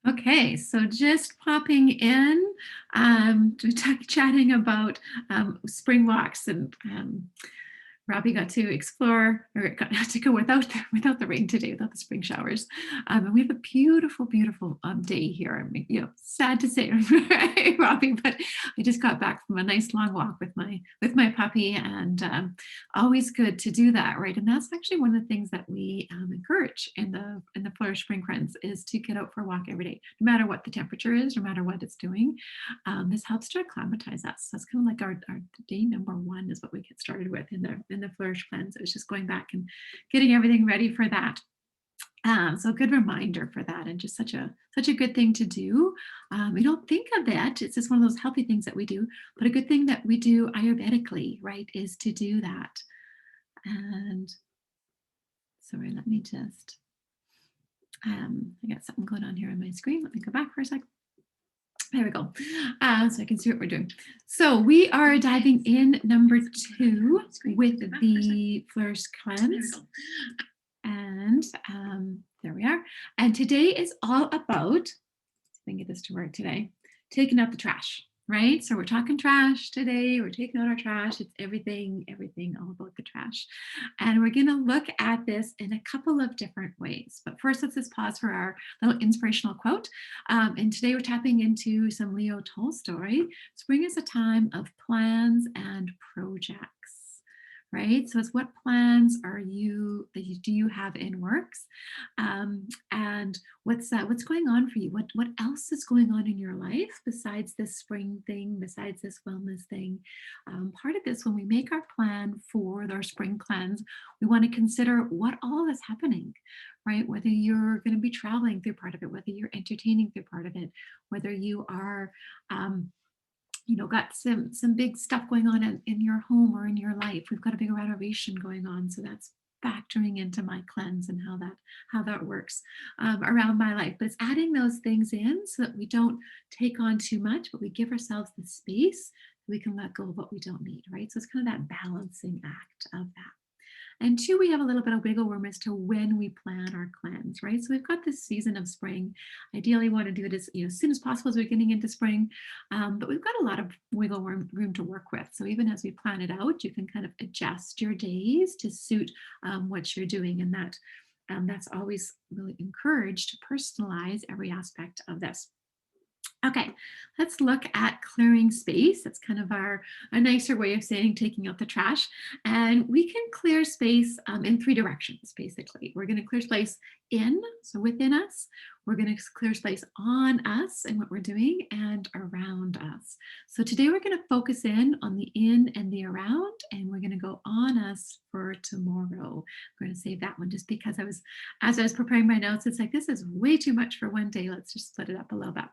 Okay, so just popping in chatting about spring walks, and Robbie got to explore, or got to go without the rain today, without the spring showers. And we have a beautiful, beautiful day here. I mean, sad to say, Robbie, but I just got back from a nice long walk with my puppy, and always good to do that, right? And that's actually one of the things that we encourage in the Flourish Spring Cleanse, is to get out for a walk every day, no matter what the temperature is, no matter what it's doing. This helps to acclimatize us. So it's kind of like our day number one is what we get started with in the Flourish Cleanse. It was just going back and getting everything ready for that. So a good reminder for that, and just such a good thing to do. We don't think of it. It's just one of those healthy things that we do, but a good thing that we do Ayurvedically, right, is to do that. And sorry, let me just. I got something going on here on my screen. Let me go back for a second. There we go. So I can see what we're doing. So we are diving in number 2 with the Flourish Cleanse. And there we are. And today is all about, let's see if I can get this to work today, taking out the trash, right? So we're talking trash today. We're taking out our trash. It's everything all about the trash. And we're going to look at this in a couple of different ways. But first, let's just pause for our little inspirational quote. And today we're tapping into some Leo Tolstoy. Spring is a time of plans and projects. Right. So it's what plans do you have in works, and what's going on for you? What else is going on in your life besides this spring thing, besides this wellness thing? Part of this, when we make our plan for our spring cleanse, we want to consider what all is happening, right? Whether you're going to be traveling through part of it, whether you're entertaining through part of it, whether you are got some big stuff going on in your home or in your life. We've got a big renovation going on, so that's factoring into my cleanse and how that works around my life. But it's adding those things in so that we don't take on too much, but we give ourselves the space that we can let go of what we don't need, right? So it's kind of that balancing act of that. And 2, we have a little bit of wiggle room as to when we plan our cleanse, right? So we've got this season of spring. Ideally, want to do it as soon as possible as we're getting into spring, but we've got a lot of wiggle room to work with. So even as we plan it out, you can kind of adjust your days to suit what you're doing, and that's always really encouraged to personalize every aspect of this. Okay, let's look at clearing space. That's kind of a nicer way of saying taking out the trash. And we can clear space in 3 directions, basically. We're going to clear space in, so within us. We're going to clear space on us and what we're doing, and around us. So today we're going to focus in on the in and the around, and we're going to go on us for tomorrow. We're going to save that one just because as I was preparing my notes, it's like, this is way too much for one day. Let's just split it up a little bit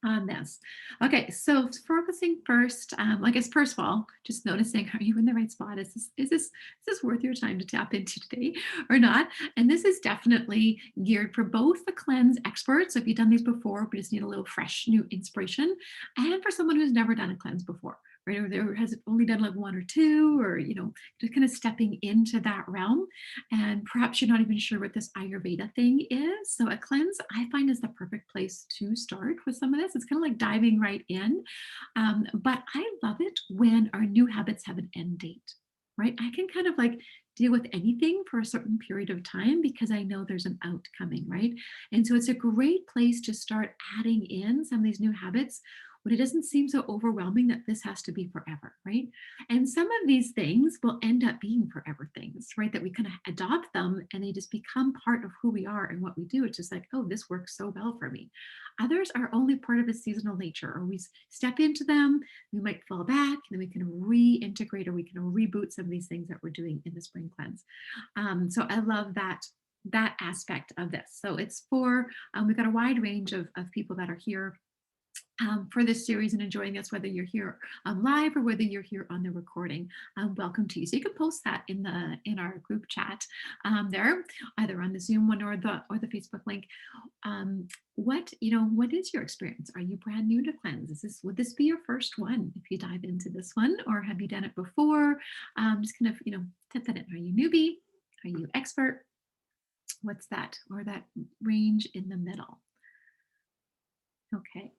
on this. Okay, so focusing first, I guess first of all, just noticing, are you in the right spot? Is this worth your time to tap into today or not? And this is definitely geared for both the cleanse experts. So if you've done these before, but just need a little fresh new inspiration, and for someone who's never done a cleanse before, right? Or there has only done like 1 or 2, or just kind of stepping into that realm. And perhaps you're not even sure what this Ayurveda thing is. So a cleanse, I find, is the perfect place to start with some of this. It's kind of like diving right in. But I love it when our new habits have an end date, right? I can kind of like deal with anything for a certain period of time because I know there's an out coming, right? And so it's a great place to start adding in some of these new habits when it doesn't seem so overwhelming that this has to be forever, right? And some of these things will end up being forever things, right? That we kind of adopt them and they just become part of who we are and what we do. It's just like, oh, this works so well for me. Others are only part of a seasonal nature, or we step into them, we might fall back, and then we can reintegrate, or we can reboot some of these things that we're doing in the spring cleanse. So I love that aspect of this. So it's for, we've got a wide range of people that are here for this series and enjoying us, whether you're here live or whether you're here on the recording. Welcome to you. So you can post that in our group chat there, either on the Zoom one or the Facebook link. What is your experience? Are you brand new to cleanse? Would this be your first one if you dive into this one, or have you done it before? Just kind of tip that in. Are you newbie? Are you expert? What's that? Or that range in the middle? Okay.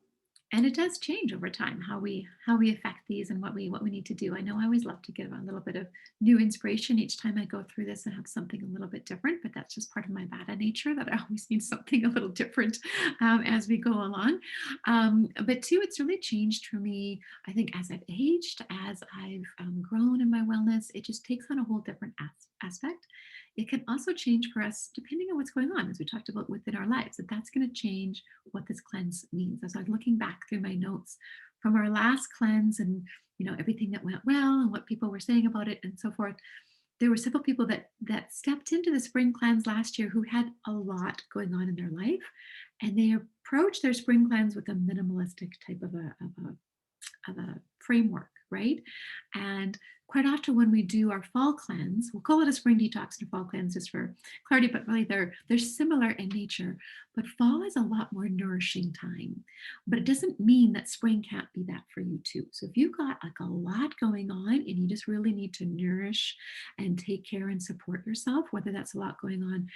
And it does change over time how we affect these and what we need to do. I know I always love to give a little bit of new inspiration each time I go through this and have something a little bit different, but that's just part of my Vata nature that I always need something a little different as we go along. But two, it's really changed for me. I think as I've aged, as I've grown in my wellness, it just takes on a whole different aspect. It can also change for us depending on what's going on, as we talked about within our lives, that that's going to change what this cleanse means. As I'm looking back through my notes from our last cleanse and everything that went well and what people were saying about it and so forth, there were several people that stepped into the spring cleanse last year who had a lot going on in their life, and they approached their spring cleanse with a minimalistic type of a framework, right? And quite often when we do our fall cleanse, we'll call it a spring detox and a fall cleanse just for clarity, but really they're similar in nature. But fall is a lot more nourishing time. But it doesn't mean that spring can't be that for you too. So if you've got like a lot going on and you just really need to nourish and take care and support yourself, whether that's a lot going on,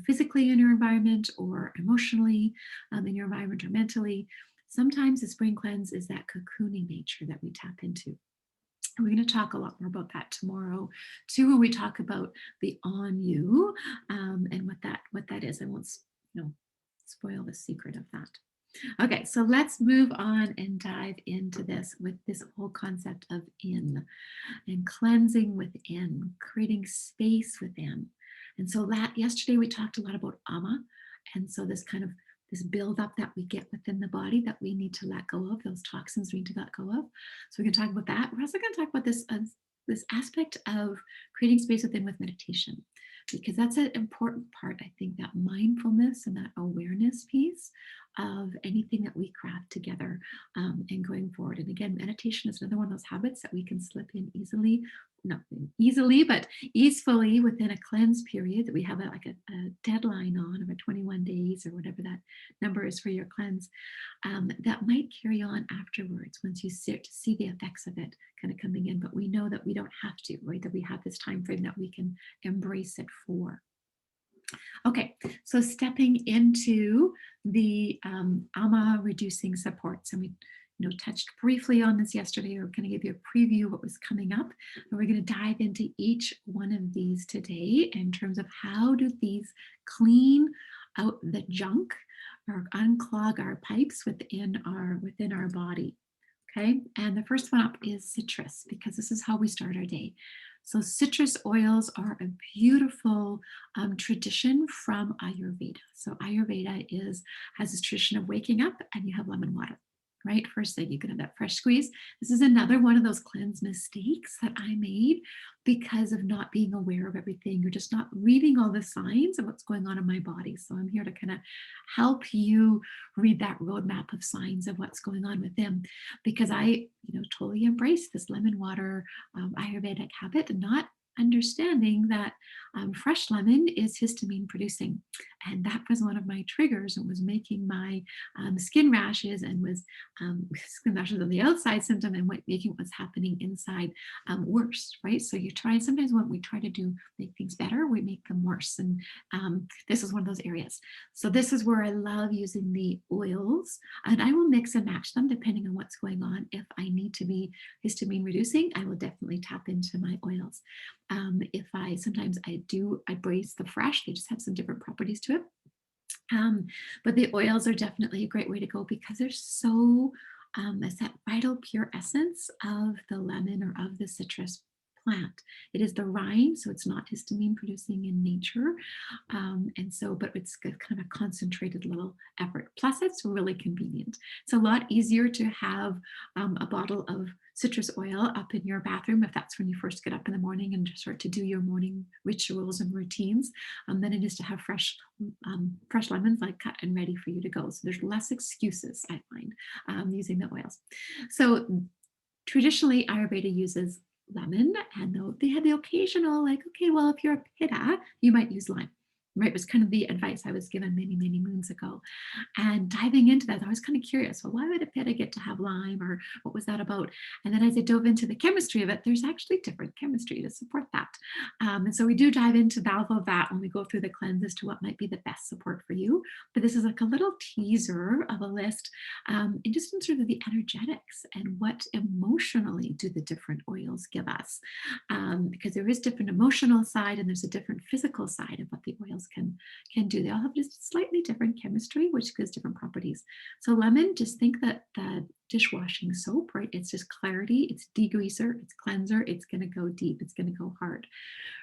physically in your environment or emotionally in your environment or mentally, sometimes the spring cleanse is that cocooning nature that we tap into. And we're going to talk a lot more about that tomorrow, too, when we talk about the on you and what that is. I won't, spoil the secret of that. Okay, so let's move on and dive into this with this whole concept of in and cleansing within, creating space within. And so that yesterday we talked a lot about ama, and so this buildup that we get within the body that we need to let go of, those toxins we need to let go of. So we're going to talk about that. We're also going to talk about this aspect of creating space within with meditation, because that's an important part. I think that mindfulness and that awareness piece of anything that we craft together and going forward. And again, meditation is another one of those habits that we can slip in easily, not easily, but easefully within a cleanse period that we have a deadline on of a 21 days or whatever that number is for your cleanse, that might carry on afterwards once you start to see the effects of it kind of coming in. But we know that we don't have to, right? That we have this time frame that we can embrace it for. Okay, so stepping into the AMA reducing supports, and we touched briefly on this yesterday. We're going to give you a preview of what was coming up, and we're going to dive into each one of these today in terms of how do these clean out the junk or unclog our pipes within our body. Okay, and the first one up is citrus, because this is how we start our day. So citrus oils are a beautiful tradition from Ayurveda. So Ayurveda has this tradition of waking up and you have lemon water, right? First thing, you can have that fresh squeeze. This is another one of those cleanse mistakes that I made because of not being aware of everything or just not reading all the signs of what's going on in my body. So I'm here to kind of help you read that roadmap of signs of what's going on with them, because I, totally embrace this lemon water Ayurvedic habit, and not understanding that fresh lemon is histamine producing. And that was one of my triggers and was making my skin rashes and was skin rashes on the outside symptom and making what's happening inside worse, right? So sometimes when we try to make things better, we make them worse. And this is one of those areas. So this is where I love using the oils, and I will mix and match them depending on what's going on. If I need to be histamine reducing, I will definitely tap into my oils. Sometimes I braise the fresh, they just have some different properties to it. But the oils are definitely a great way to go because they're so, it's that vital pure essence of the lemon or of the citrus plant. It is the rind, so it's not histamine producing in nature. But it's kind of a concentrated little effort. Plus, it's really convenient. It's a lot easier to have a bottle of citrus oil up in your bathroom if that's when you first get up in the morning and just start to do your morning rituals and routines, than it is to have fresh lemons like cut and ready for you to go. So there's less excuses, I find, using the oils. So traditionally, Ayurveda uses lemon, and they had the occasional, like, okay, well, if you're a pitta, you might use lime. right? It was kind of the advice I was given many, many moons ago. And diving into that, I was kind of curious. Well, why would a pitta get to have lime, or what was that about? And then as I dove into the chemistry of it, there's actually different chemistry to support that. And so we do dive into all of that when we go through the cleanse as to what might be the best support for you. But this is like a little teaser of a list, and just in sort of the energetics and what emotionally do the different oils give us. Because there is different emotional side and there's a different physical side of what the oils can do. They all have just slightly different chemistry, which gives different properties. So lemon, just think that the dishwashing soap, right? It's just clarity, it's degreaser, it's cleanser, it's going to go deep, it's going to go hard,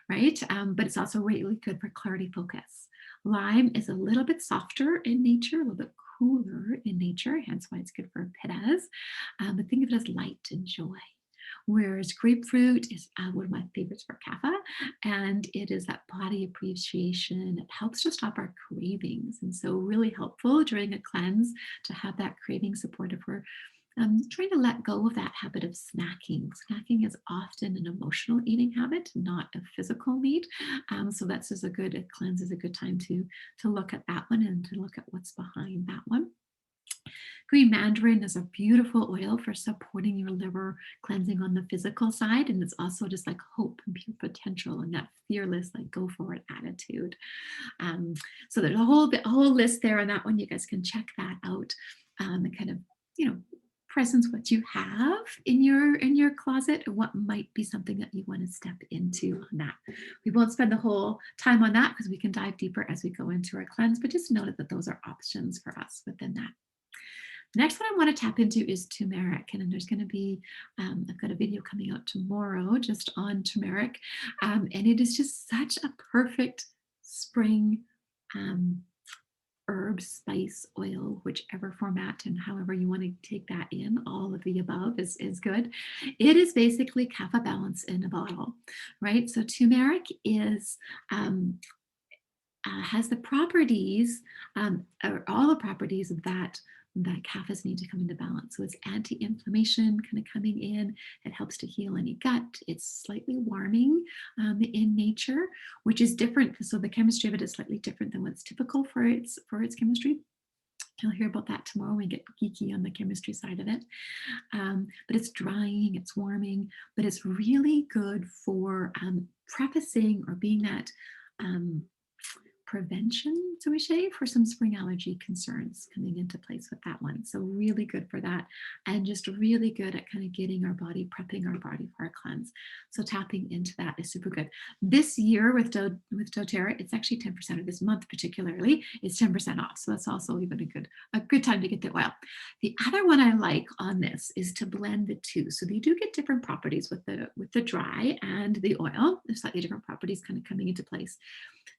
right? But it's also really good for clarity focus. Lime is a little bit softer in nature, a little bit cooler in nature, hence why it's good for pittas. But think of it as light and joy. Whereas grapefruit is one of my favorites for kapha, and it is that body appreciation. It helps to stop our cravings, and so really helpful during a cleanse to have that craving support if we're trying to let go of that habit of snacking. Snacking is often an emotional eating habit, not a physical need. So that's just a cleanse is a good time to look at that one and to look at what's behind that one. Green mandarin is a beautiful oil for supporting your liver, cleansing on the physical side. And it's also just like hope and pure potential and that fearless, like go for it attitude. Um, so there's a whole list there on that one. You guys can check that out, and kind of, you know, presence what you have in your closet and what might be something that you want to step into on that. We won't spend the whole time on that because we can dive deeper as we go into our cleanse, but just note that those are options for us within that. The next one I want to tap into is turmeric, and there's going to be, I've got a video coming out tomorrow just on turmeric, and it is just such a perfect spring um, herb, spice, oil, whichever format and however you want to take that in, all of the above is good. It is basically kapha balance in a bottle, right? So turmeric is has the properties, or all the properties that kaphas need to come into balance. So it's anti-inflammation kind of coming in. It helps to heal any gut. It's slightly warming in nature, which is different. So the chemistry of it is slightly different than what's typical for its chemistry. You'll hear about that tomorrow when we get geeky on the chemistry side of it. But it's drying, it's warming, but it's really good for prefacing or being that prevention, so we say, for some spring allergy concerns coming into place with that one. So really good for that, and just really good at kind of getting our body, prepping our body for our cleanse. So tapping into that is super good. This year with doTERRA, it's actually 10%, or this month particularly, it's 10% off. So that's also even a good time to get the oil. The other one I like on this is to blend the two. So they do get different properties with the dry and the oil. There's slightly different properties kind of coming into place.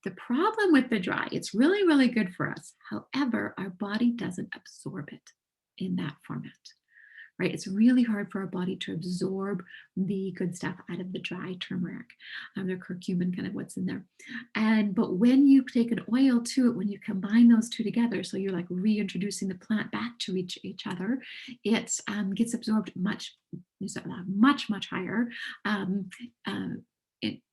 The problem with the dry, it's really, really good for us. However, our body doesn't absorb it in that format, right? It's really hard for our body to absorb the good stuff out of the dry turmeric, the curcumin, kind of what's in there. But when you take an oil to it, when you combine those two together, so you're like reintroducing the plant back to each other, it gets absorbed much higher.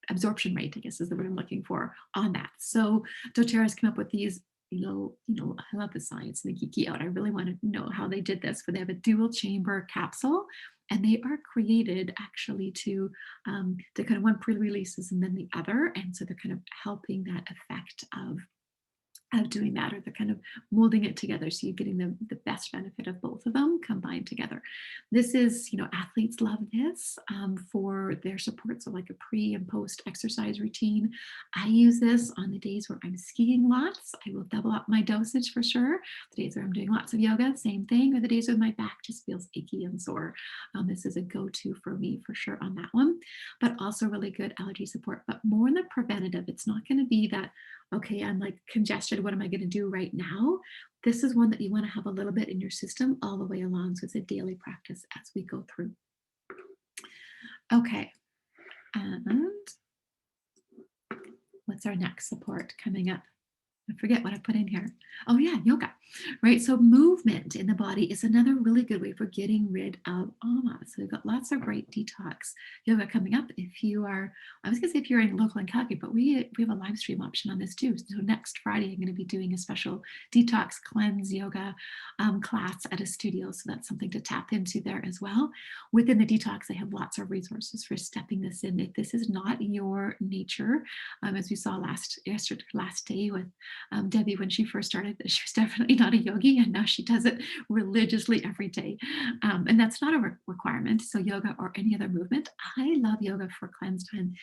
Absorption rate, I guess is the word I'm looking for on that. So doTERRA's come up with these, I love the science and the geeky out. I really want to know how they did this, but they have a dual chamber capsule, and they are created actually to kind of one pre-releases and then the other. And so they're kind of helping that effect of doing that, or they're kind of molding it together so you're getting the best benefit of both of them combined together. This is, athletes love this for their support, so like a pre and post exercise routine. I use this on the days where I'm skiing lots. I will double up my dosage for sure. The days where I'm doing lots of yoga, same thing, or the days when my back just feels achy and sore. This is a go-to for me for sure on that one, but also really good allergy support, but more in the preventative. It's not going to be that, okay, I'm like congested, what am I going to do right now? This is one that you want to have a little bit in your system all the way along. So it's a daily practice as we go through. Okay. And what's our next support coming up? I forget what I put in here. Oh yeah, yoga, right? So movement in the body is another really good way for getting rid of ama. So we've got lots of great detox yoga coming up. If you are, I was gonna say if you're in local in Calgary, but we have a live stream option on this too. So next Friday, I'm going to be doing a special detox cleanse yoga class at a studio. So that's something to tap into there as well. Within the detox, I have lots of resources for stepping this in. If this is not your nature, as we saw last day with Debbie, when she first started, she was definitely not a yogi, and now she does it religiously every day. And that's not a requirement. So, yoga or any other movement, I love yoga for cleanse time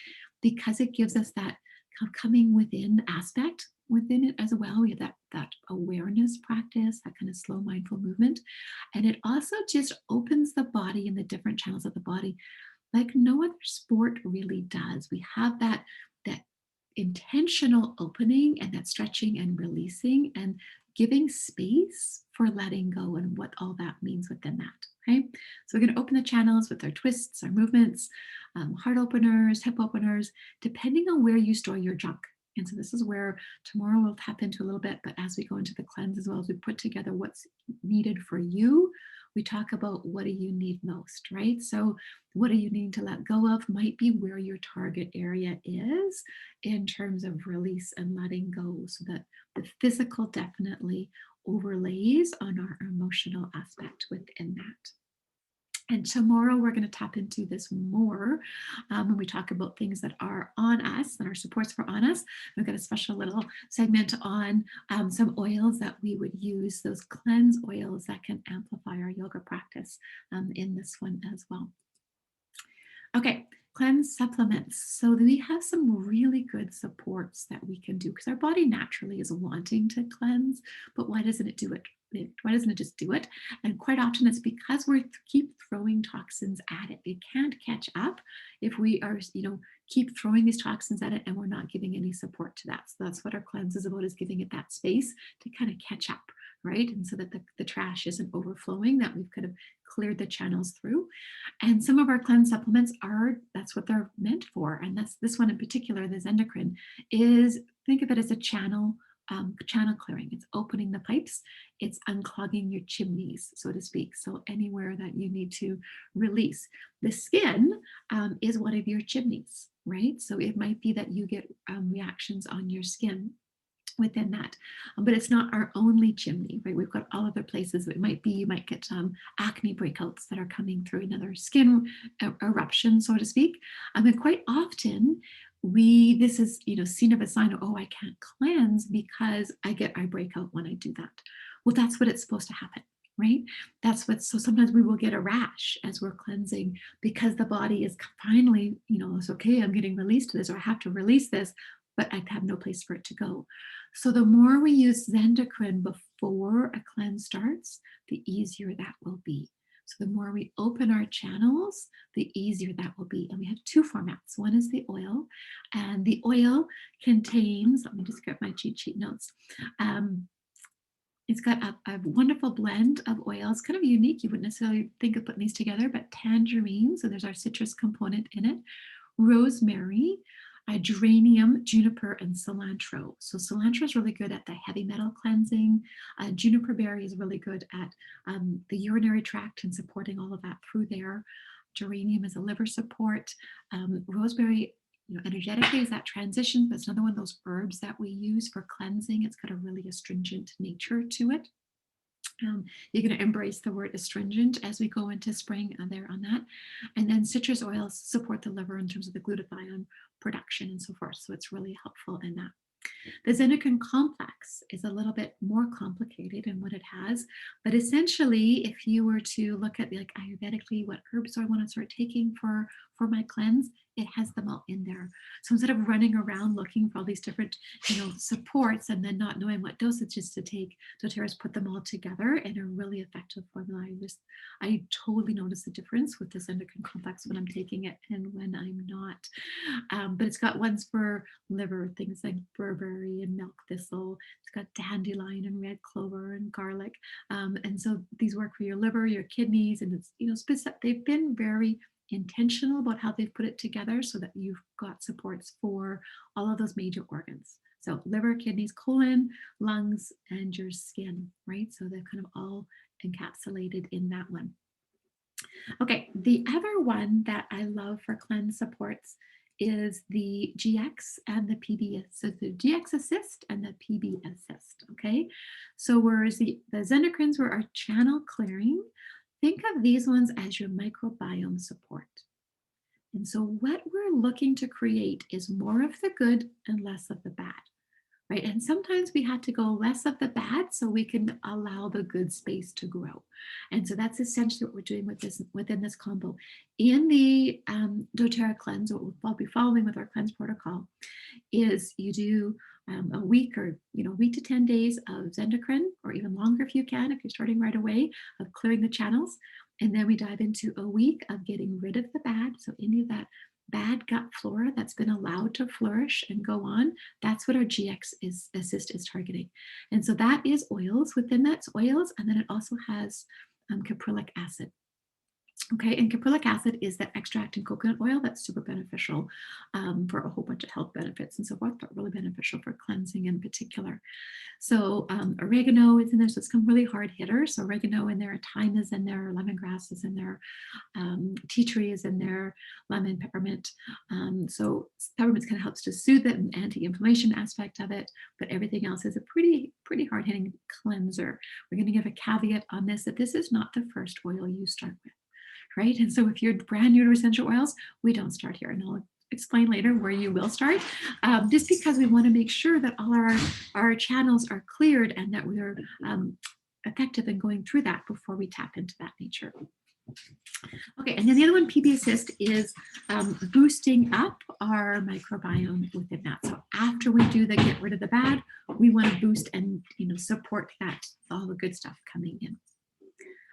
because it gives us that coming within aspect within it as well. We have that awareness practice, that kind of slow, mindful movement. And it also just opens the body and the different channels of the body like no other sport really does. We have that intentional opening and that stretching and releasing and giving space for letting go and what all that means within that. Okay, so we're going to open the channels with our twists, our movements, heart openers, hip openers, depending on where you store your junk. And so this is where tomorrow we'll tap into a little bit, but as we go into the cleanse as well as we put together what's needed for you, we talk about what do you need most, right? So what do you need to let go of might be where your target area is in terms of release and letting go, so that the physical definitely overlays on our emotional aspect within that. And tomorrow we're going to tap into this more when we talk about things that are on us and our supports for on us. We've got a special little segment on some oils that we would use, those cleanse oils that can amplify our yoga practice in this one as well. Okay, cleanse supplements. So we have some really good supports that we can do because our body naturally is wanting to cleanse, but why doesn't it do it? Why doesn't it just do it? And quite often it's because we keep throwing toxins at it. It can't catch up if we are, keep throwing these toxins at it and we're not giving any support to that. So that's what our cleanse is about, is giving it that space to kind of catch up, right? And so that the trash isn't overflowing, that we've kind of cleared the channels through. And some of our cleanse supplements that's what they're meant for. And that's this one in particular, this endocrine, is think of it as a channel clearing. It's opening the pipes, it's unclogging your chimneys, so to speak. So anywhere that you need to release. The skin is one of your chimneys, right? So it might be that you get reactions on your skin within that. But it's not our only chimney, right? We've got all other places. It might be you might get acne breakouts that are coming through, another skin eruption, so to speak. And quite often this is seen of a sign of, oh, I can't cleanse because I break out when I do that. Well, that's what it's supposed to happen. Right? So sometimes we will get a rash as we're cleansing because the body is finally, it's okay, I'm getting released to this, or I have to release this, but I have no place for it to go. So the more we use Zendocrine before a cleanse starts, the easier that will be. So the more we open our channels, the easier that will be. And we have two formats. One is the oil, and the oil contains, let me just get my cheat sheet notes. It's got a wonderful blend of oils, kind of unique. You wouldn't necessarily think of putting these together, but tangerine, so there's our citrus component in it, rosemary, geranium, juniper, and cilantro. So cilantro is really good at the heavy metal cleansing. Juniper berry is really good at the urinary tract and supporting all of that through there. Geranium is a liver support. Rosemary, energetically is that transition, but it's another one of those herbs that we use for cleansing. It's got a really astringent nature to it. You're going to embrace the word astringent as we go into spring there on that. And then citrus oils support the liver in terms of the glutathione production and so forth. So it's really helpful in that. The Zendocrine complex is a little bit more complicated in what it has, but essentially, if you were to look at like Ayurvedically, what herbs do I want to start taking for my cleanse, it has them all in there. So instead of running around looking for all these different, supports and then not knowing what dosages to take, doTERRA's put them all together in a really effective formula. I totally notice the difference with this endocrine complex when I'm taking it and when I'm not. But it's got ones for liver, things like berberry and milk thistle. It's got dandelion and red clover and garlic. And so these work for your liver, your kidneys, and it's, they've been very intentional about how they've put it together so that you've got supports for all of those major organs. So liver, kidneys, colon, lungs, and your skin, right? So they're kind of all encapsulated in that one. Okay, the other one that I love for cleanse supports is the GX and the PB assist. So the GX assist and the PB assist. Okay, so whereas the endocrines were our channel clearing, think of these ones as your microbiome support. And so what we're looking to create is more of the good and less of the bad, right? And sometimes we have to go less of the bad so we can allow the good space to grow. And so that's essentially what we're doing with this within this combo. In the doTERRA cleanse, what we'll be following with our cleanse protocol is you do a week or week to 10 days of Zendocrine, or even longer if you can, if you're starting right away, of clearing the channels. And then we dive into a week of getting rid of the bad. So any of that bad gut flora that's been allowed to flourish and go on, that's what our GX assist is targeting. And so that is oils. Within that's oils, and then it also has caprylic acid. Okay, and caprylic acid is that extract in coconut oil that's super beneficial for a whole bunch of health benefits and so forth, but really beneficial for cleansing in particular. So oregano is in there, so it's some really hard hitters. So oregano in there, thyme is in there, lemongrass is in there, tea tree is in there, lemon, peppermint. So peppermint kind of helps to soothe it and anti-inflammation aspect of it, but everything else is a pretty hard-hitting cleanser. We're going to give a caveat on this, that this is not the first oil you start with. Right? And so if you're brand new to essential oils, we don't start here. And I'll explain later where you will start, just because we want to make sure that all our channels are cleared and that we're effective in going through that before we tap into that nature. Okay, and then the other one, PB Assist, is boosting up our microbiome within that. So after we do the get rid of the bad, we want to boost and support that, all the good stuff coming in.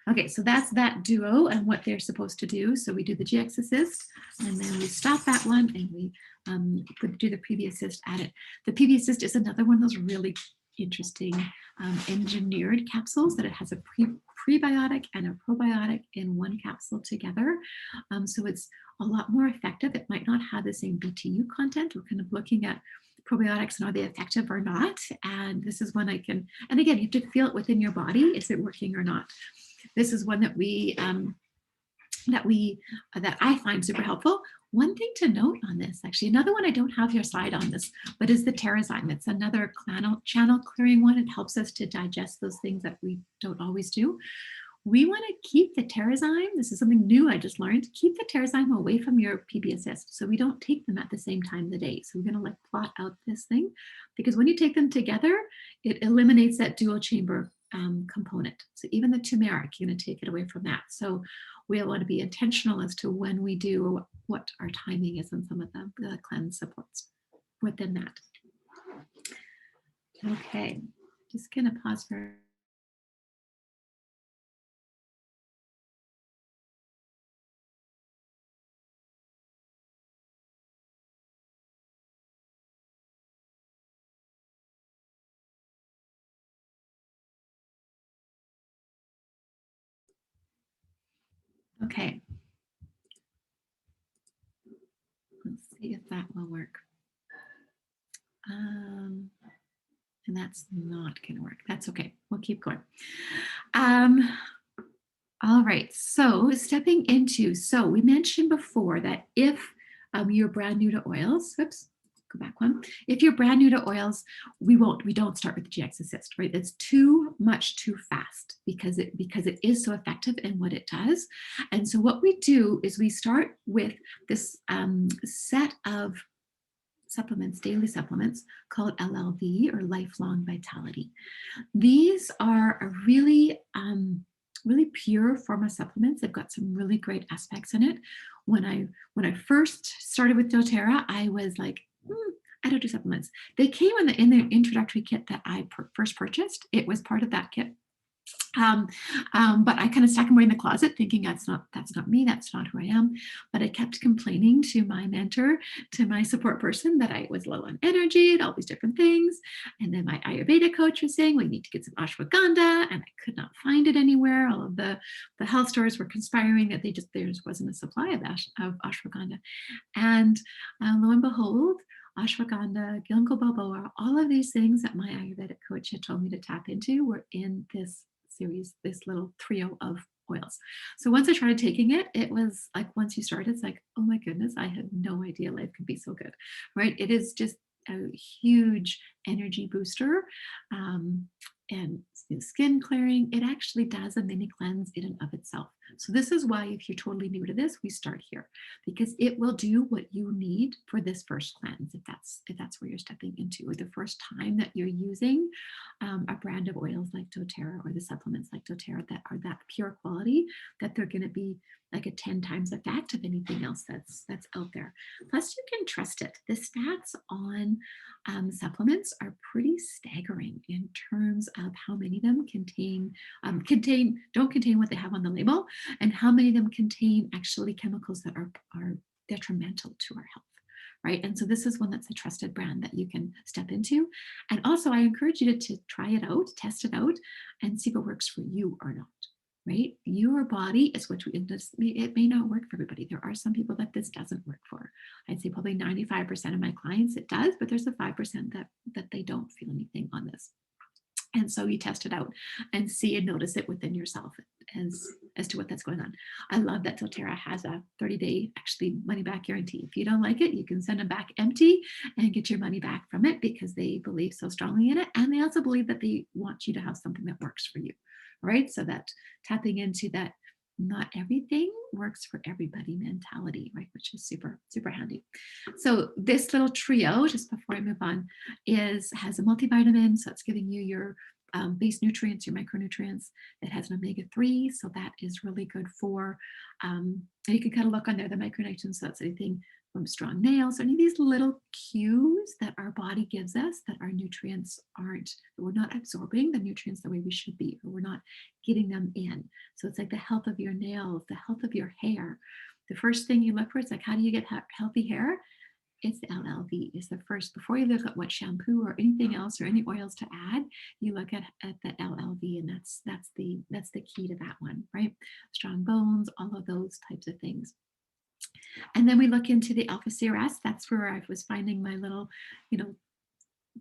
Okay, so that's that duo and what they're supposed to do. So we do the GX assist, and then we stop that one, and we do the PB assist at it. The PB assist is another one of those really interesting engineered capsules that it has a prebiotic and a probiotic in one capsule together. So it's a lot more effective. It might not have the same BTU content. We're kind of looking at probiotics and are they effective or not. And this is one I can, and again, you have to feel it within your body. Is it working or not? This is one that that I find super helpful. One thing to note on this, actually, another one I don't have your slide on this, but is the Terrazyme. It's another channel clearing one. It helps us to digest those things that we don't always do. We want to keep the Terrazyme. This is something new I just learned. Keep the Terrazyme away from your PB Assist, so we don't take them at the same time of the day. So we're going to plot out this thing, because when you take them together, it eliminates that dual chamber component. So even the turmeric, you're going to take it away from that. So we want to be intentional as to when we do, or what our timing is on some of the cleanse supports within that. Okay, just going to pause for. Okay. Let's see if that will work. And that's not going to work. That's okay. We'll keep going. All right. So stepping into, so we mentioned before that if you're brand new to oils, oops, go back one. If you're brand new to oils, we don't start with the GX Assist, right? It's too much too fast because it is so effective in what it does. And so what we do is we start with this set of supplements, daily supplements called LLV, or Lifelong Vitality. These are a really pure form of supplements. They've got some really great aspects in it. When I first started with doTERRA, I was like, I don't do supplements. They came in the introductory kit that I first purchased. It was part of that kit. But I kind of stuck them away in the closet thinking that's not me, that's not who I am. But I kept complaining to my mentor, to my support person, that I was low on energy and all these different things. And then my Ayurveda coach was saying, well, you need to get some ashwagandha, and I could not find it anywhere. All of the health stores were conspiring that there just wasn't a supply of ashwagandha. And lo and behold, ashwagandha, ginkgo biloba, all of these things that my Ayurvedic coach had told me to tap into were in this series, this little trio of oils. So once I started taking it, it was like once you start, it's like, oh my goodness, I had no idea life could be so good, right? It is just a huge energy booster. Um, and skin clearing, it actually does a mini cleanse in and of itself. So this is why if you're totally new to this, we start here because it will do what you need for this first cleanse if that's where you're stepping into, or the first time that you're using a brand of oils like doTERRA or the supplements like doTERRA that are that pure quality that they're going to be like a 10 times effect of anything else that's out there. Plus you can trust it. The stats on supplements are pretty staggering in terms of how many of them don't contain what they have on the label, and how many of them contain actually chemicals that are detrimental to our health. Right. And so this is one that's a trusted brand that you can step into. And also, I encourage you to try it out, test it out, and see if it works for you or not. Right. Your body is what it may not work for everybody. There are some people that this doesn't work for. I'd say probably 95% of my clients it does, but there's a 5% that they don't feel anything on this. And so you test it out and see and notice it within yourself as to what that's going on. I love that doTERRA has a 30-day actually money back guarantee. If you don't like it, you can send them back empty and get your money back from it because they believe so strongly in it. And they also believe that they want you to have something that works for you. Right. So that tapping into that not everything works for everybody mentality, right? Which is super, super handy. So this little trio, just before I move on, has a multivitamin. So it's giving you your base nutrients, your micronutrients. It has an omega-3, so that is really good for, and you can kind of look on there, the micronutrients, so that's anything from strong nails, or any of these little cues that our body gives us that our nutrients aren't, that we're not absorbing the nutrients the way we should be, or we're not getting them in. So it's like the health of your nails, the health of your hair. The first thing you look for is like, how do you get healthy hair? It's the LLV is the first. Before you look at what shampoo or anything else or any oils to add, you look at the LLV, and that's the key to that one, right? Strong bones, all of those types of things. And then we look into the alpha CRS. That's where I was finding my little, you know,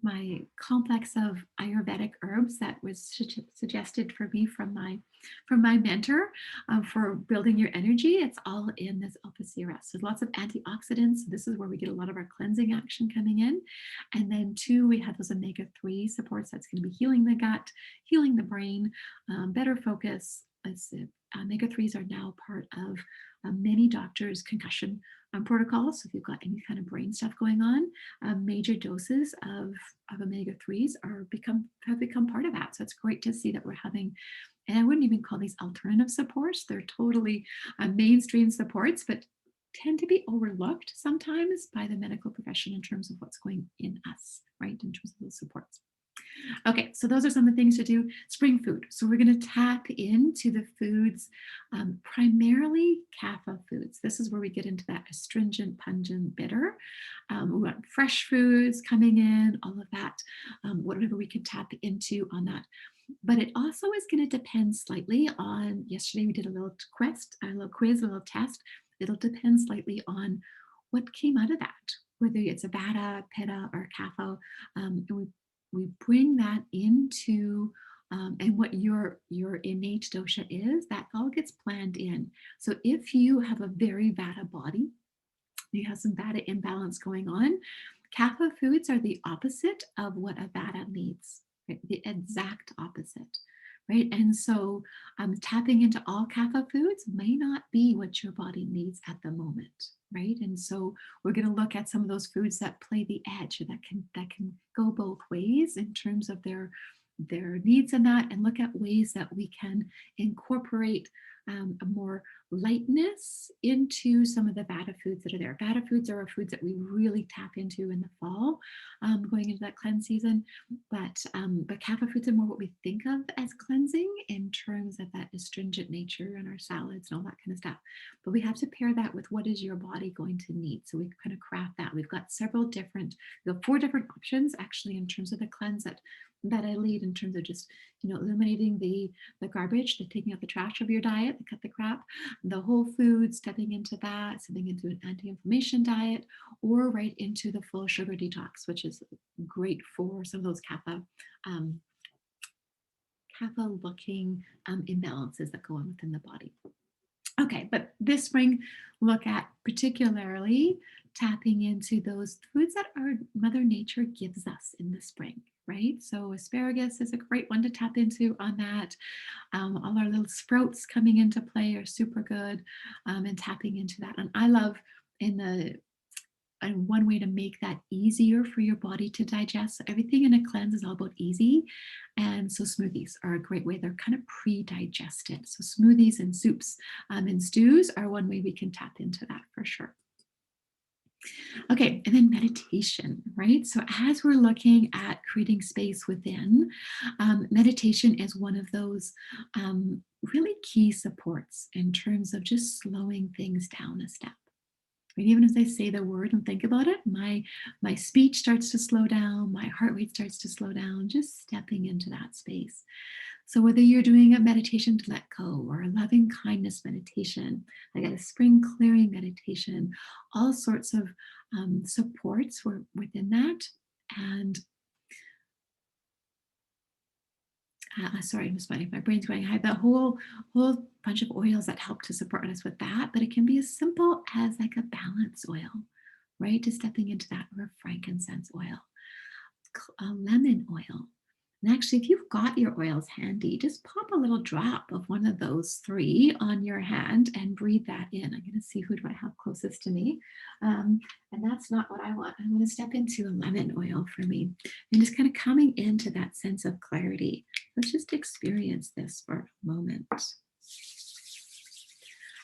my complex of Ayurvedic herbs that was suggested for me from my mentor for building your energy. It's all in this alpha CRS. So lots of antioxidants. This is where we get a lot of our cleansing action coming in. And then two, we have those omega-3 supports. That's going to be healing the gut, healing the brain, better focus. Omega-3s are now part of many doctors' concussion protocols. So if you've got any kind of brain stuff going on, major doses of omega-3s have become part of that. So it's great to see that we're having, and I wouldn't even call these alternative supports. They're totally mainstream supports, but tend to be overlooked sometimes by the medical profession in terms of what's going in us, right? In terms of those supports. Okay, so those are some of the things to do. Spring food. So we're going to tap into the foods, primarily kapha foods. This is where we get into that astringent, pungent, bitter. We want fresh foods coming in, all of that, whatever we can tap into on that. But it also is going to depend slightly on, yesterday we did a little quiz, a little test. It'll depend slightly on what came out of that, whether it's a vata, pitta, or kapha. And we bring that into and what your innate dosha is, that all gets planned in. So if you have a very vata body, you have some vata imbalance going on, kapha foods are the opposite of what a vata needs, right? The exact opposite, right? And so tapping into all kapha foods may not be what your body needs at the moment, right? And so we're going to look at some of those foods that play the edge, or that can go both ways in terms of their needs in that, and look at ways that we can incorporate a more lightness into some of the vata foods that are there. Vata foods are foods that we really tap into in the fall, going into that cleanse season. But kapha foods are more what we think of as cleansing in terms of that astringent nature in our salads and all that kind of stuff. But we have to pair that with what is your body going to need. So we kind of craft that. We've got 4 different options actually in terms of the cleanse that I lead, in terms of just eliminating the garbage, taking out the trash of your diet, diet, the cut the crap, the whole food, stepping into that, stepping into an anti-inflammation diet, or right into the full sugar detox, which is great for some of those um, kapha looking imbalances that go on within the body. Okay, but this spring, look at particularly tapping into those foods that our Mother Nature gives us in the spring, right? So asparagus is a great one to tap into on that. All our little sprouts coming into play are super good, and tapping into that. And I love in the and one way to make that easier for your body to digest. So everything in a cleanse is all about easy. And so smoothies are a great way. They're kind of pre-digested. So smoothies and soups and stews are one way we can tap into that for sure. Okay, and then meditation, right? So as we're looking at creating space within, meditation is one of those really key supports in terms of just slowing things down a step. And even as I say the word and think about it, my speech starts to slow down, my heart rate starts to slow down, just stepping into that space. So whether you're doing a meditation to let go or a loving kindness meditation, I got a spring clearing meditation, all sorts of supports for within that. And sorry, I'm just finding my brain's going. I have that whole bunch of oils that help to support us with that, but it can be as simple as like a balance oil, right? To stepping into that, or a frankincense oil, a lemon oil. And actually, if you've got your oils handy, just pop a little drop of one of those three on your hand and breathe that in. I'm going to see who do I have closest to me. And that's not what I want. I want to step into a lemon oil for me and just kind of coming into that sense of clarity. Let's just experience this for a moment.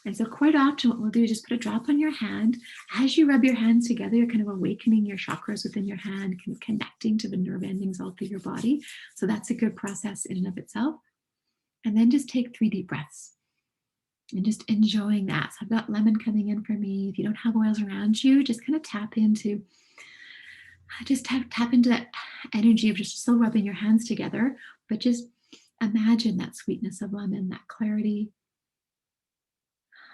And so quite often what we'll do is just put a drop on your hand. As you rub your hands together, you're kind of awakening your chakras within your hand, kind of connecting to the nerve endings all through your body. So that's a good process in and of itself. And then just take 3 deep breaths and just enjoying that. So I've got lemon coming in for me. If you don't have oils around you, just kind of tap into that energy of just still rubbing your hands together, but just imagine that sweetness of lemon, that clarity.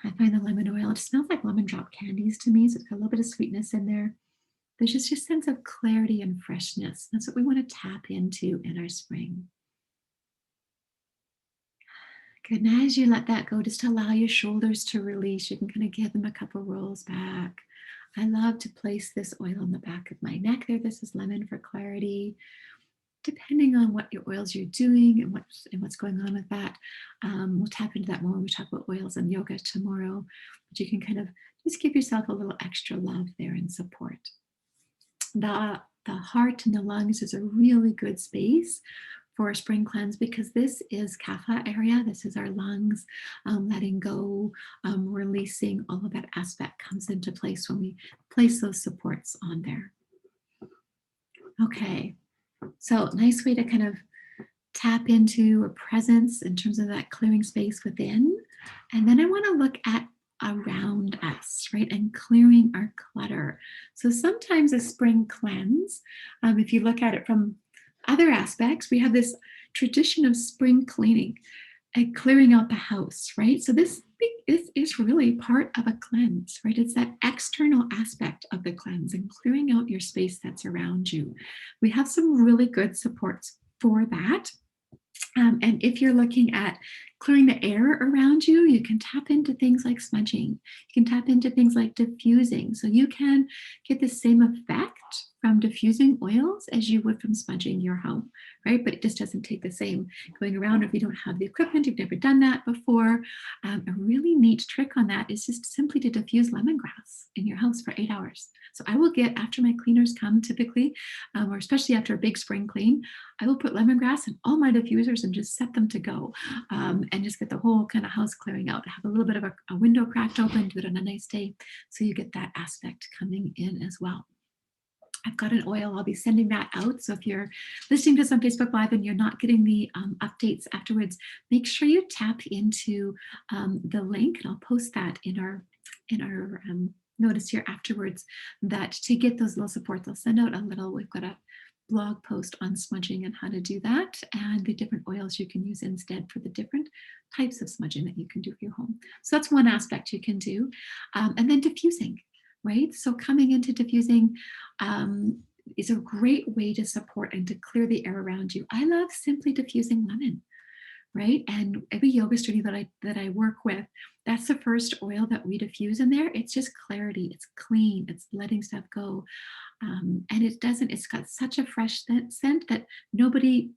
I find the lemon oil, it smells like lemon drop candies to me. So it's got a little bit of sweetness in there. There's just a sense of clarity and freshness. That's what we want to tap into in our spring. Good. And as you let that go, just allow your shoulders to release. You can kind of give them a couple rolls back. I love to place this oil on the back of my neck there. This is lemon for clarity. Depending on what your oils you're doing and what's going on with that, we'll tap into that more when we talk about oils and yoga tomorrow. But you can kind of just give yourself a little extra love there and support. The heart and the lungs is a really good space for a spring cleanse because this is kapha area. This is our lungs, letting go, releasing. All of that aspect comes into place when we place those supports on there. Okay. So nice way to kind of tap into a presence in terms of that clearing space within. And then I want to look at around us, right? And clearing our clutter. So sometimes a spring cleanse, if you look at it from other aspects, we have this tradition of spring cleaning and clearing out the house, right? So this is really part of a cleanse, right? It's that external aspect of the cleanse and clearing out your space that's around you. We have some really good supports for that. And if you're looking at clearing the air around you, you can tap into things like smudging. You can tap into things like diffusing. So you can get the same effect from diffusing oils as you would from smudging your home, right? But it just doesn't take the same going around if you don't have the equipment, you've never done that before. A really neat trick on that is just simply to diffuse lemongrass in your house for 8 hours. So I will get, after my cleaners come typically, or especially after a big spring clean, I will put lemongrass in all my diffusers and just set them to go, and just get the whole kind of house clearing out. Have a little bit of a window cracked open, do it on a nice day, so you get that aspect coming in as well. I've got an oil, I'll be sending that out. So if you're listening to us on Facebook Live and you're not getting the updates afterwards, make sure you tap into the link, and I'll post that in our notice here afterwards, that to get those little supports, I'll send out a little, we've got a blog post on smudging and how to do that, and the different oils you can use instead for the different types of smudging that you can do for your home. So that's one aspect you can do. And then diffusing, right? So coming into diffusing is a great way to support and to clear the air around you. I love simply diffusing lemon, right? And every yoga studio that I work with, that's the first oil that we diffuse in there. It's just clarity. It's clean. It's letting stuff go. And it doesn't, it's got such a fresh scent that nobody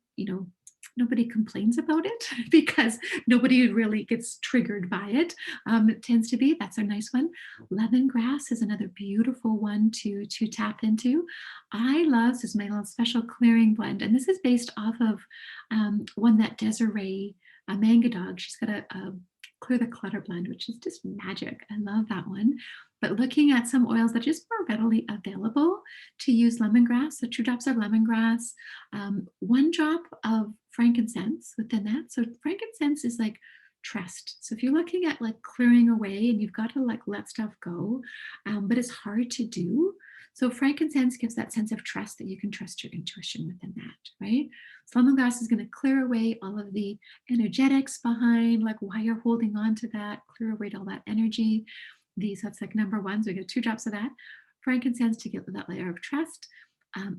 complains about it because nobody really gets triggered by it. It tends to be, that's a nice one. Lemongrass is another beautiful one to tap into. I love, this is my little special clearing blend, and this is based off of one that Desiree, a Mangadog, she's got a clear the clutter blend, which is just magic. I love that one. But looking at some oils that are just more readily available to use lemongrass, so 2 drops of lemongrass, 1 drop of frankincense within that. So frankincense is like trust. So if you're looking at like clearing away and you've got to like let stuff go, but it's hard to do. So frankincense gives that sense of trust that you can trust your intuition within that, right? So lemongrass is going to clear away all of the energetics behind, like why you're holding on to that, clear away all that energy. That's like number one. So we get 2 drops of that. Frankincense to get that layer of trust.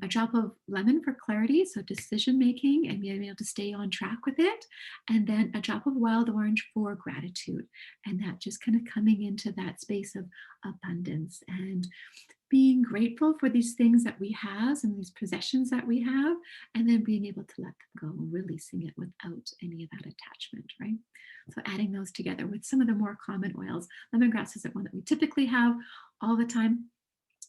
A drop of lemon for clarity, so decision making and being able to stay on track with it. And then a drop of wild orange for gratitude. And that just kind of coming into that space of abundance and being grateful for these things that we have and these possessions that we have, and then being able to let them go and releasing it without any of that attachment, right? So adding those together with some of the more common oils. Lemongrass isn't one that we typically have all the time.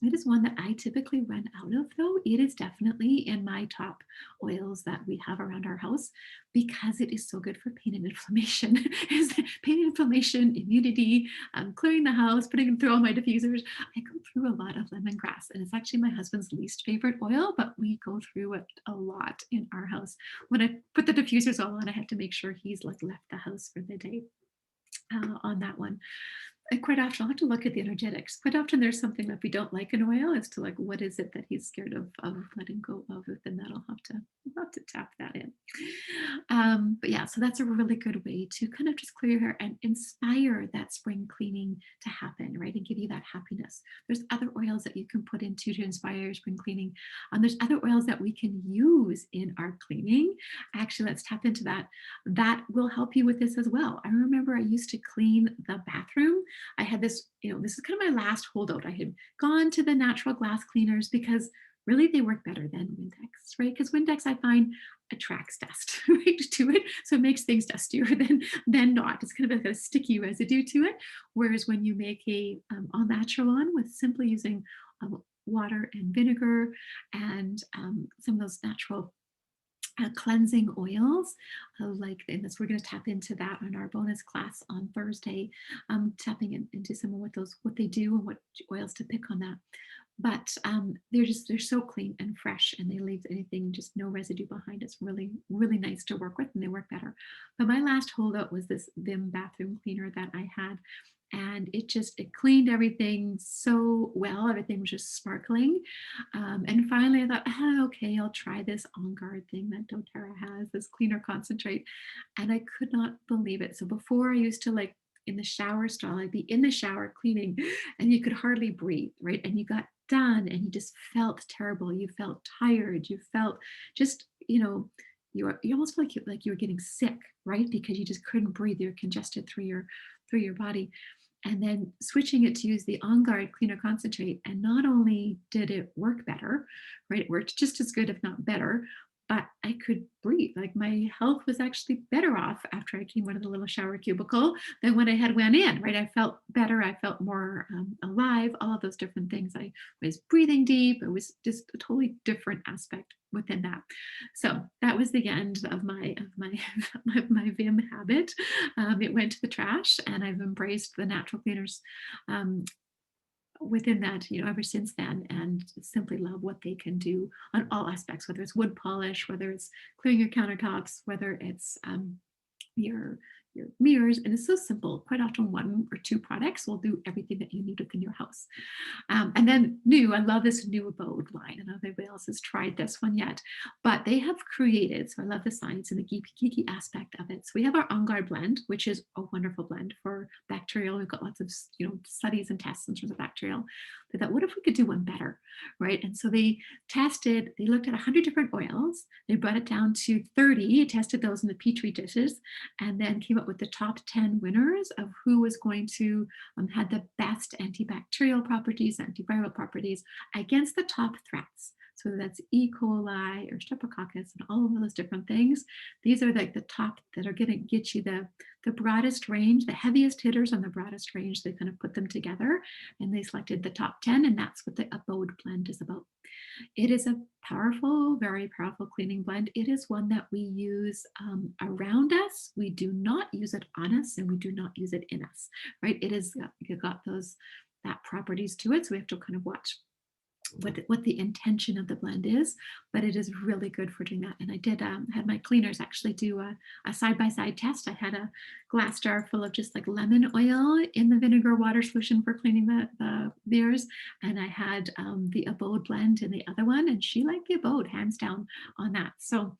It is one that I typically run out of, though. It is definitely in my top oils that we have around our house because it is so good for pain and inflammation. Pain and inflammation, immunity, clearing the house, putting them through all my diffusers. I go through a lot of lemongrass, and it's actually my husband's least favorite oil, but we go through it a lot in our house. When I put the diffusers all on, I have to make sure he's like left the house for the day on that one. And quite often, I'll have to look at the energetics. Quite often, there's something that we don't like in oil as to like what is it that he's scared of letting go of, and that I'll have to tap that in. But yeah, so that's a really good way to kind of just clear your hair and inspire that spring cleaning to happen, right, and give you that happiness. There's other oils that you can put into to inspire spring cleaning. There's other oils that we can use in our cleaning. Actually, let's tap into that. That will help you with this as well. I remember I used to clean the bathroom. I had this, this is kind of my last holdout. I had gone to the natural glass cleaners because really they work better than Windex, right? Because Windex I find attracts dust right to it, so it makes things dustier than not. It's kind of like a sticky residue to it. Whereas when you make a all natural one with simply using water and vinegar and some of those natural cleansing oils, like, and that's, we're going to tap into that in our bonus class on Thursday, into some of what they do and what oils to pick on that. But they're so clean and fresh, and they leave anything, just no residue behind. It's really, really nice to work with, and they work better. But my last holdout was this Vim bathroom cleaner that I had, and it cleaned everything so well. Everything was just sparkling. And finally, I thought, okay, I'll try this On Guard thing that doTERRA has, this cleaner concentrate, and I could not believe it. So before, I used to, like, in the shower stall, I'd be in the shower cleaning, and you could hardly breathe, right? And you got done, and you just felt terrible. You felt tired. You felt just, you almost felt like you were getting sick, right? Because you just couldn't breathe. You're congested through your body. And then switching it to use the On Guard cleaner concentrate, and not only did it work better, right? It worked just as good, if not better, but I could breathe. Like, my health was actually better off after I came out of the little shower cubicle than when I had went in, right? I felt better. I felt more alive, all of those different things. I was breathing deep. It was just a totally different aspect within that. So that was the end of my my Vim habit. It went to the trash, and I've embraced the natural cleaners within that, ever since then, and simply love what they can do on all aspects, whether it's wood polish, whether it's clearing your countertops, whether it's your your mirrors. And it's so simple. Quite often, one or two products will do everything that you need within your house. And then I love this new abode line. I don't know if anybody else has tried this one yet, but they have created, so I love the science and the geeky aspect of it. So we have our On Guard blend, which is a wonderful blend for bacterial. We've got lots of studies and tests in terms of bacterial. They thought, what if we could do one better, right? And so they looked at 100 different oils. They brought it down to 30, tested those in the Petri dishes, and then came up with the top 10 winners of who was going to had the best antibacterial properties, antiviral properties against the top threats. So that's E. coli or Streptococcus and all of those different things. These are like the top that are going to get you the broadest range, the heaviest hitters on the broadest range. They kind of put them together and they selected the top 10, and that's what the Abode blend is about. It is a powerful, very powerful cleaning blend. It is one that we use around us. We do not use it on us, and we do not use it in us, right? It is got that properties to it. So we have to kind of watch what the intention of the blend is, but it is really good for doing that. And I did had my cleaners actually do a side-by-side test. I had a glass jar full of just like lemon oil in the vinegar water solution for cleaning the mirrors, and I had the Abode blend in the other one, and she liked the Abode hands down on that. So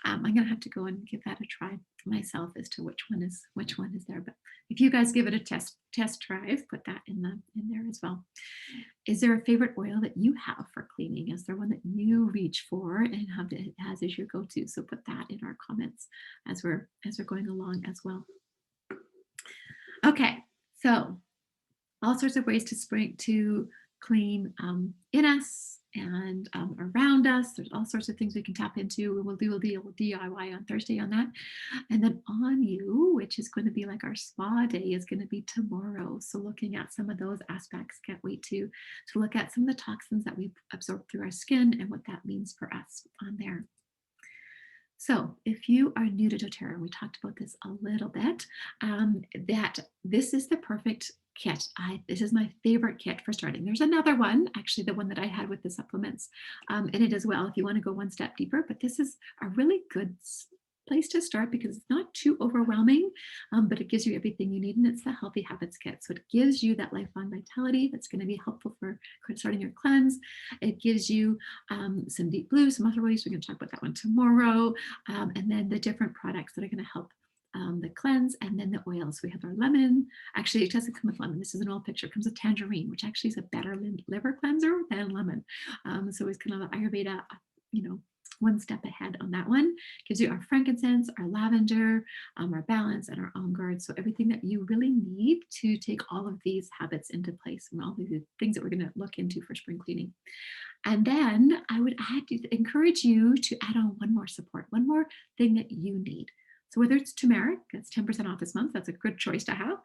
I'm gonna have to go and give that a try myself as to which one is there. But if you guys give it a test drive, put that in there as well. Is there a favorite oil that you have for cleaning? Is there one that you reach for and have it as your go-to? So put that in our comments as we're going along as well. Okay, so all sorts of ways to clean in us and around us. There's all sorts of things we can tap into. We'll do a little DIY on Thursday on that. And then on you, which is going to be like our spa day, is going to be tomorrow. So looking at some of those aspects, can't wait to look at some of the toxins that we absorb through our skin and what that means for us on there. So if you are new to doTERRA, we talked about this a little bit, that this is the perfect kit. This is my favorite kit for starting. There's another one, actually the one that I had with the supplements in it as well, if you want to go one step deeper, but this is a really good place to start because it's not too overwhelming, but it gives you everything you need, and it's the Healthy Habits Kit. So it gives you that lifelong vitality that's going to be helpful for starting your cleanse. It gives you some deep blue, some other ways. We're going to talk about that one tomorrow, and then the different products that are going to help the cleanse, and then the oils. We have our lemon. Actually, it doesn't come with lemon. This is an old picture. It comes with tangerine, which actually is a better liver cleanser than lemon. So it's kind of the Ayurveda, one step ahead on that one. Gives you our frankincense, our lavender, our balance, and our On Guard. So everything that you really need to take all of these habits into place, and all these things that we're going to look into for spring cleaning. And then I would encourage you to add on one more support, one more thing that you need. So whether it's turmeric, that's 10% off this month, that's a good choice to have.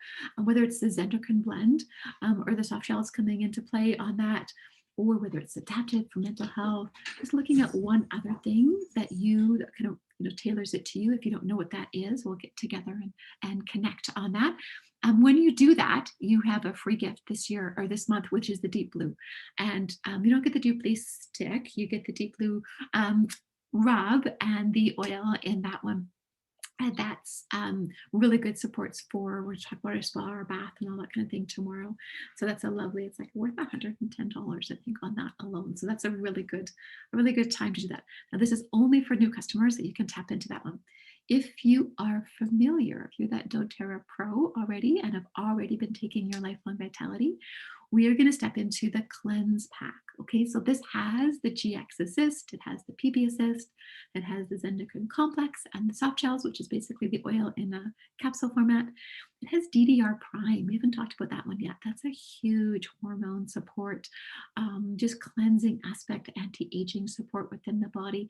Whether it's the Zendocrine blend or the soft gels coming into play on that, or whether it's adapted for mental health, just looking at one other thing that kind of tailors it to you. If you don't know what that is, we'll get together and connect on that. When you do that, you have a free gift this year or this month, which is the Deep Blue. And you don't get the Deep Blue stick, you get the Deep Blue rub and the oil in that one. And that's really good supports for, we're talking about our spa or bath and all that kind of thing tomorrow. So that's it's like worth $110, I think, on that alone. So that's a really good time to do that. Now, this is only for new customers that you can tap into that one. If you are familiar, if you're that doTERRA Pro already and have already been taking your Lifelong Vitality, we are going to step into the Cleanse Pack. Okay, so this has the GX Assist, it has the PP Assist, it has the Zendocrine Complex and the soft gels, which is basically the oil in a capsule format. It has DDR Prime. We haven't talked about that one yet. That's a huge hormone support, just cleansing aspect, anti-aging support within the body.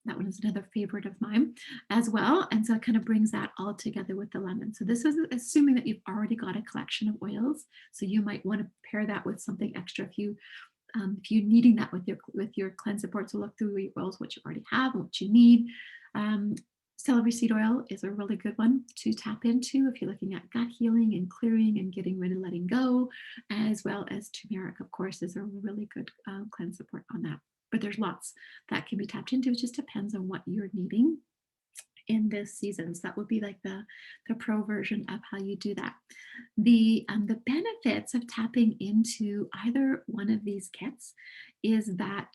That one is another favorite of mine as well. And so it kind of brings that all together with the lemon. So this is assuming that you've already got a collection of oils. So you might want to pair that with something extra if you're needing that with your cleanse support. So look through your oils, what you already have and what you need. Celery seed oil is a really good one to tap into if you're looking at gut healing and clearing and getting rid of letting go, as well as turmeric, of course, is a really good cleanse support on that. But there's lots that can be tapped into. It just depends on what you're needing in in this season. So that would be like the pro version of how you do that. The benefits of tapping into either one of these kits is that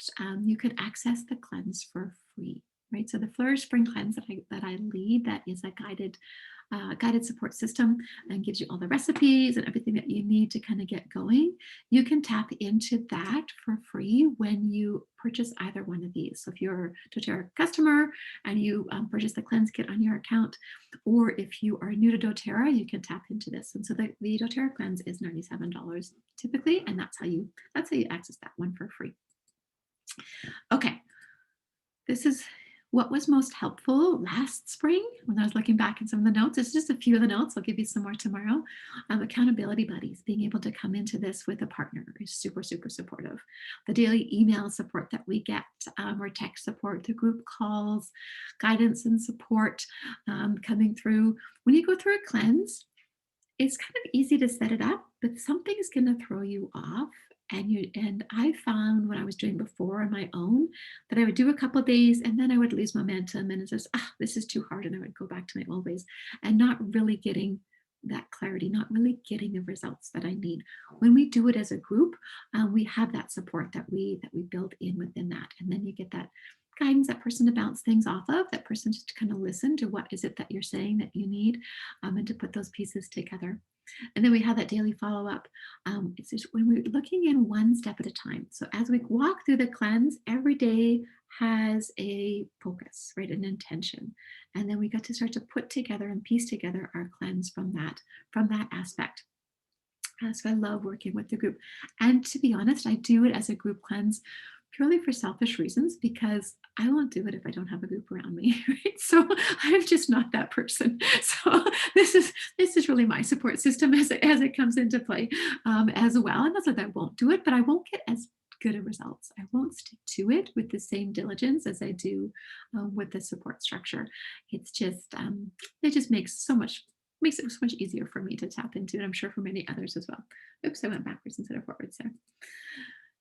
you could access the cleanse for free. Right, so the Flourish Spring Cleanse that I lead, that is a guided support system and gives you all the recipes and everything that you need to kind of get going. You can tap into that for free when you purchase either one of these. So if you're a doTERRA customer and you purchase the cleanse kit on your account, or if you are new to doTERRA, you can tap into this. And so the doTERRA cleanse is $97 typically, and that's how you access that one for free. Okay, this is what was most helpful last spring when I was looking back in some of the notes. It's just a few of the notes. I'll give you some more tomorrow. Accountability buddies, being able to come into this with a partner is super, super supportive. The daily email support that we get, or text support, the group calls, guidance and support coming through. When you go through a cleanse, it's kind of easy to set it up, but something's going to throw you off. And I found when I was doing before on my own that I would do a couple of days and then I would lose momentum and it's just, this is too hard. And I would go back to my old ways and not really getting that clarity, not really getting the results that I need. When we do it as a group, we have that support that we build in within that. And then you get that guidance, that person to bounce things off of, that person just to kind of listen to what is it that you're saying that you need, and to put those pieces together. And then we have that daily follow up. It's just when we're looking in one step at a time. So as we walk through the cleanse, every day has a focus, right? An intention. And then we got to start to put together and piece together our cleanse from that aspect. So I love working with the group. And to be honest, I do it as a group cleanse purely for selfish reasons because I won't do it if I don't have a group around me. Right? So I'm just not that person. So this is really my support system as it comes into play as well. And that's not that I won't do it, but I won't get as good of results. I won't stick to it with the same diligence as I do with the support structure. It's just it just makes it so much easier for me to tap into, and I'm sure for many others as well. Oops, I went backwards instead of forwards there.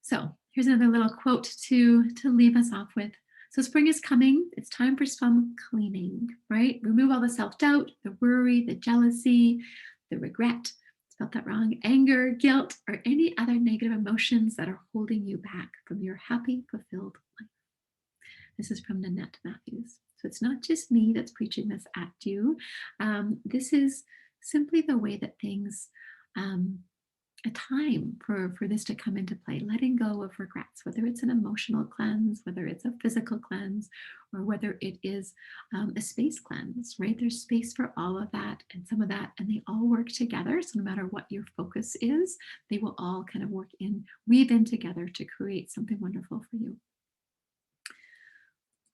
So here's another little quote to leave us off with. So spring is coming. It's time for some cleaning, right? Remove all the self-doubt, the worry, the jealousy, the regret, spelled that wrong, anger, guilt, or any other negative emotions that are holding you back from your happy, fulfilled life. This is from Nanette Matthews. So it's not just me that's preaching this at you. This is simply the way that things, a time for this to come into play, letting go of regrets, whether it's an emotional cleanse, whether it's a physical cleanse, or whether it is a space cleanse, right? There's space for all of that and some of that, and they all work together. So no matter what your focus is, they will all kind of weave in together to create something wonderful for you.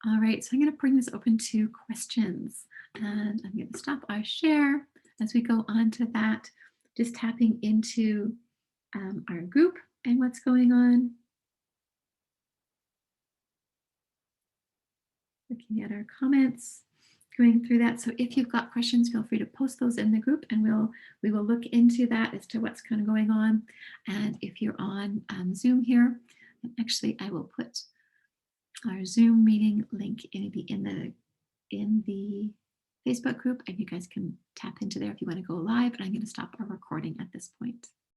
All right, so I'm going to bring this open to questions, and I'm going to stop our share as we go on to that, just tapping into our group and what's going on. Looking at our comments, going through that. So if you've got questions, feel free to post those in the group and we will look into that as to what's kind of going on. And if you're on Zoom here, actually I will put our Zoom meeting link in the Facebook group, and you guys can tap into there if you want to go live. And I'm going to stop our recording at this point.